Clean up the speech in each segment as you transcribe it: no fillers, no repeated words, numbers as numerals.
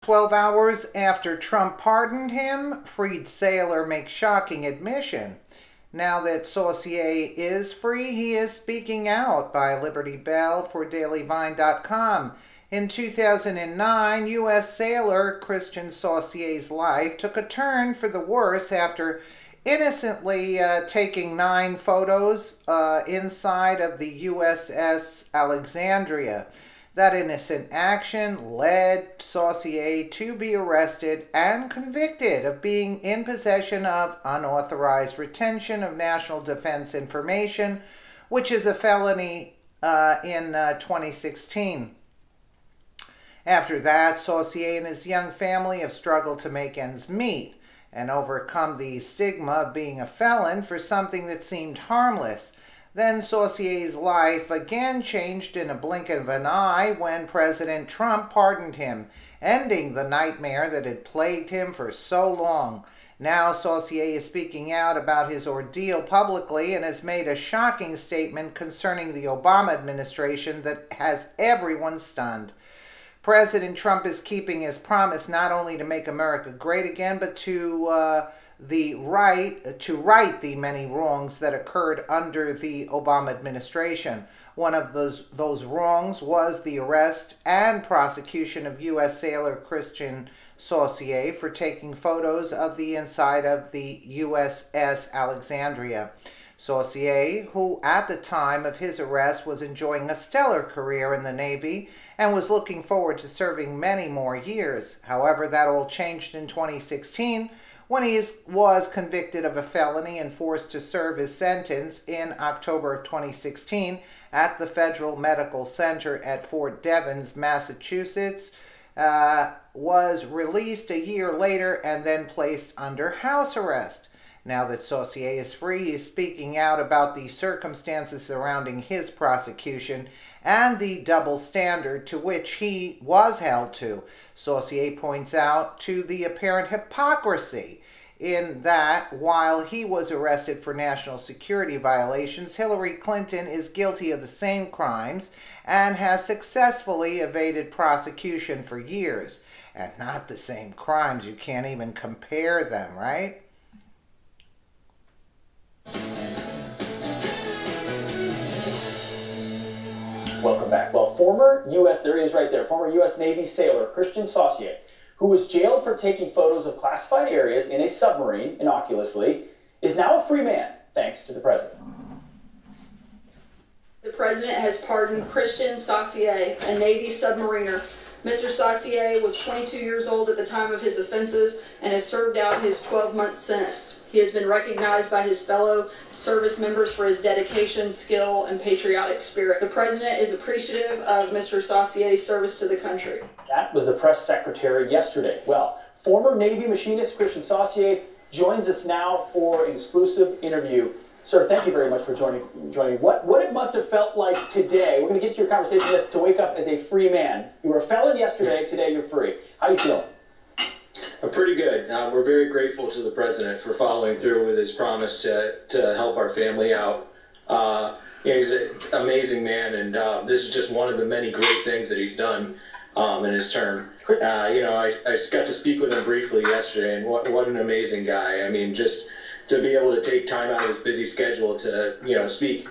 12 hours after Trump pardoned him, freed sailor makes shocking admission. Now that Saucier is free, he is speaking out. By Liberty Bell for DailyVine.com. In 2009, U.S. sailor Christian Saucier's life took a turn for the worse after innocently taking 9 photos inside of the USS Alexandria. That innocent action led Saucier to be arrested and convicted of being in possession of unauthorized retention of national defense information, which is a felony in 2016. After that, Saucier and his young family have struggled to make ends meet and overcome the stigma of being a felon for something that seemed harmless. Then Saucier's life again changed in a blink of an eye when President Trump pardoned him, ending the nightmare that had plagued him for so long. Now Saucier is speaking out about his ordeal publicly and has made a shocking statement concerning the Obama administration that has everyone stunned. President Trump is keeping his promise not only to make America great again, but to right the many wrongs that occurred under the Obama administration. One of those wrongs was the arrest and prosecution of U.S. sailor Christian Saucier for taking photos of the inside of the USS Alexandria. Saucier, who at the time of his arrest was enjoying a stellar career in the Navy and was looking forward to serving many more years. However, that all changed in 2016 when he was convicted of a felony and forced to serve his sentence in October of 2016 at the Federal Medical Center at Fort Devens, Massachusetts, was released a year later and then placed under house arrest. Now that Saucier is free, he is speaking out about the circumstances surrounding his prosecution and the double standard to which he was held to. Saucier points out to the apparent hypocrisy in that while he was arrested for national security violations, Hillary Clinton is guilty of the same crimes and has successfully evaded prosecution for years. And not the same crimes. You can't even compare them, right? Welcome back. Well, former U.S. Navy sailor Christian Saucier, who was jailed for taking photos of classified areas in a submarine innocuously, is now a free man, thanks to the president. The president has pardoned Christian Saucier, a Navy submariner. Mr. Saucier was 22 years old at the time of his offenses and has served out his 12-month sentence. He has been recognized by his fellow service members for his dedication, skill, and patriotic spirit. The president is appreciative of Mr. Saucier's service to the country. That was the press secretary yesterday. Well, former Navy machinist Christian Saucier joins us now for an exclusive interview. Sir, thank you very much for joining. What it must have felt like today. We're going to get to your conversation to wake up as a free man. You were a felon yesterday. Today you're free. How are you feeling? Pretty good. We're very grateful to the president for following through with his promise to help our family out. He's an amazing man, and this is just one of the many great things that he's done in his term. I got to speak with him briefly yesterday, and what an amazing guy. I mean, just to be able to take time out of his busy schedule to speak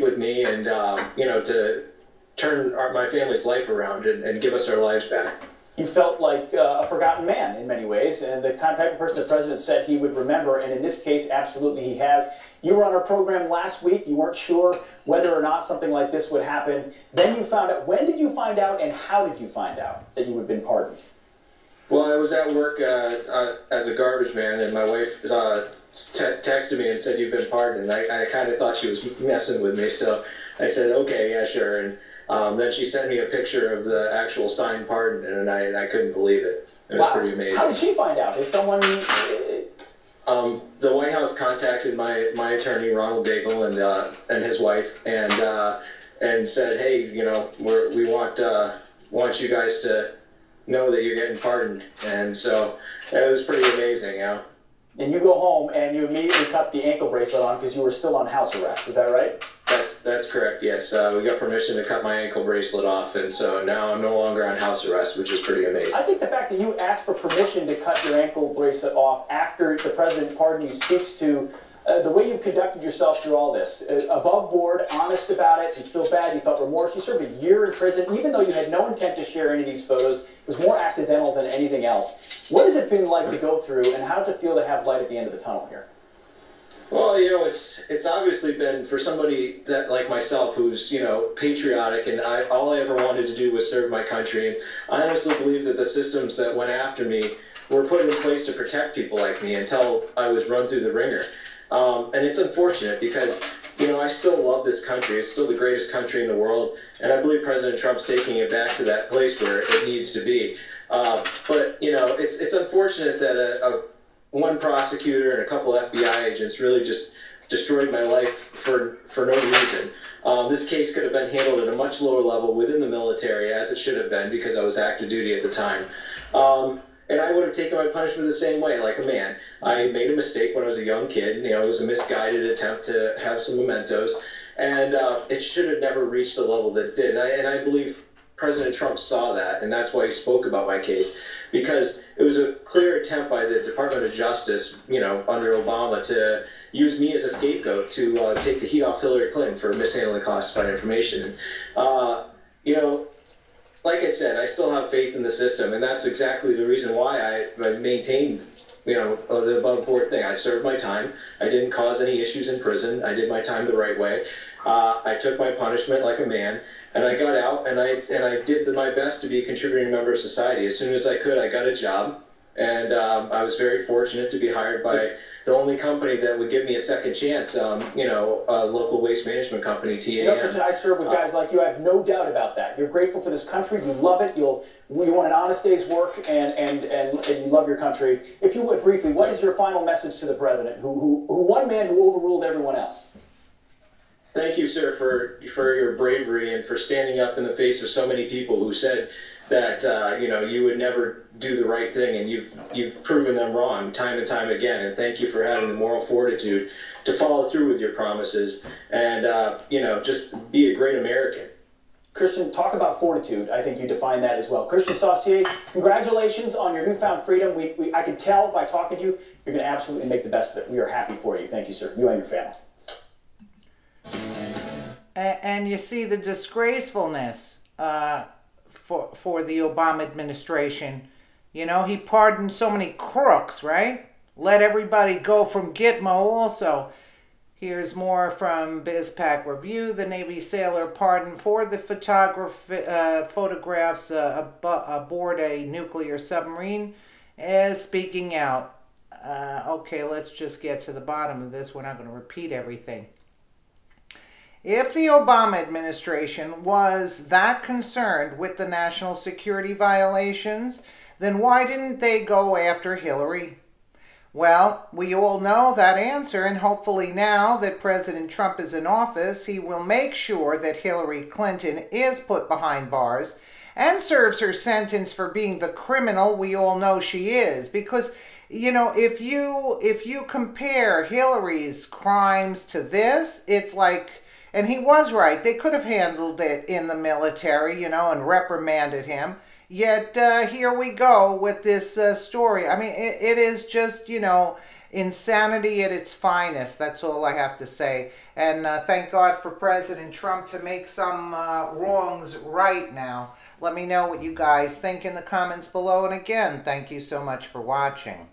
with me and to turn my family's life around and give us our lives back. You felt like a forgotten man in many ways, and the type of person the president said he would remember, and in this case, absolutely he has. You were on our program last week. You weren't sure whether or not something like this would happen. Then you found out. When did you find out, and how did you find out that you had been pardoned? Well, I was at work as a garbage man, and my wife texted me and said, "You've been pardoned." And I kind of thought she was messing with me, so I said, "Okay, yeah, sure." And then she sent me a picture of the actual signed pardon, and I couldn't believe it. It was pretty amazing. How did she find out? Did someone... The White House contacted my attorney, Ronald Daigle, and his wife, and said, "Hey, we want you guys to know that you're getting pardoned." And so it was pretty amazing, And you go home and you immediately cut the ankle bracelet on because you were still on house arrest. Is that right? That's correct. Yes, we got permission to cut my ankle bracelet off, and so now I'm no longer on house arrest, which is pretty amazing. I think the fact that you asked for permission to cut your ankle bracelet off after the president pardoned you speaks to the way you've conducted yourself through all this. Above board, honest about it, you feel bad, you felt remorse. You served a year in prison, even though you had no intent to share any of these photos. It was more accidental than anything else. What has it been like to go through, and how does it feel to have light at the end of the tunnel here? Well, it's obviously been for somebody that like myself who's patriotic, and all I ever wanted to do was serve my country. And I honestly believe that the systems that went after me were put in place to protect people like me until I was run through the ringer. And it's unfortunate because I still love this country. It's still the greatest country in the world, and I believe President Trump's taking it back to that place where it needs to be. But it's unfortunate that one prosecutor and a couple FBI agents really just destroyed my life for no reason. This case could have been handled at a much lower level within the military, as it should have been, because I was active duty at the time. And I would have taken my punishment the same way, like a man. I made a mistake when I was a young kid. It was a misguided attempt to have some mementos, and it should have never reached the level that it did. And I believe President Trump saw that, and that's why he spoke about my case, because it was a clear attempt by the Department of Justice, under Obama, to use me as a scapegoat to take the heat off Hillary Clinton for mishandling classified information. Like I said, I still have faith in the system, and that's exactly the reason why I maintained, the above board thing. I served my time. I didn't cause any issues in prison. I did my time the right way. I took my punishment like a man, and I got out, and I did my best to be a contributing member of society. As soon as I could, I got a job, and I was very fortunate to be hired by the only company that would give me a second chance, a local waste management company, TAM. Christian, I serve with guys like you. I have no doubt about that. You're grateful for this country. You love it. You want an honest day's work, and you love your country. If you would, briefly, what is your final message to the president, who one man who overruled everyone else? Thank you, sir, for your bravery and for standing up in the face of so many people who said that you would never do the right thing, and you've proven them wrong time and time again. And thank you for having the moral fortitude to follow through with your promises and just be a great American. Christian, talk about fortitude. I think you define that as well. Christian Saucier, congratulations on your newfound freedom. I can tell by talking to you, you're going to absolutely make the best of it. We are happy for you. Thank you, sir. You and your family. And you see the disgracefulness for the Obama administration. He pardoned so many crooks, right? Let everybody go from Gitmo also. Here's more from BizPac Review. The Navy sailor pardoned for the photographs aboard a nuclear submarine is speaking out. Okay, let's just get to the bottom of this. We're not going to repeat everything. If the Obama administration was that concerned with the national security violations, then why didn't they go after Hillary? Well, we all know that answer, and hopefully now that President Trump is in office, he will make sure that Hillary Clinton is put behind bars and serves her sentence for being the criminal we all know she is. Because, if you compare Hillary's crimes to this, it's like, and he was right, they could have handled it in the military, and reprimanded him. Yet here we go with this story. I mean, it is just, insanity at its finest. That's all I have to say. And thank God for President Trump to make some wrongs right now. Let me know what you guys think in the comments below. And again, thank you so much for watching.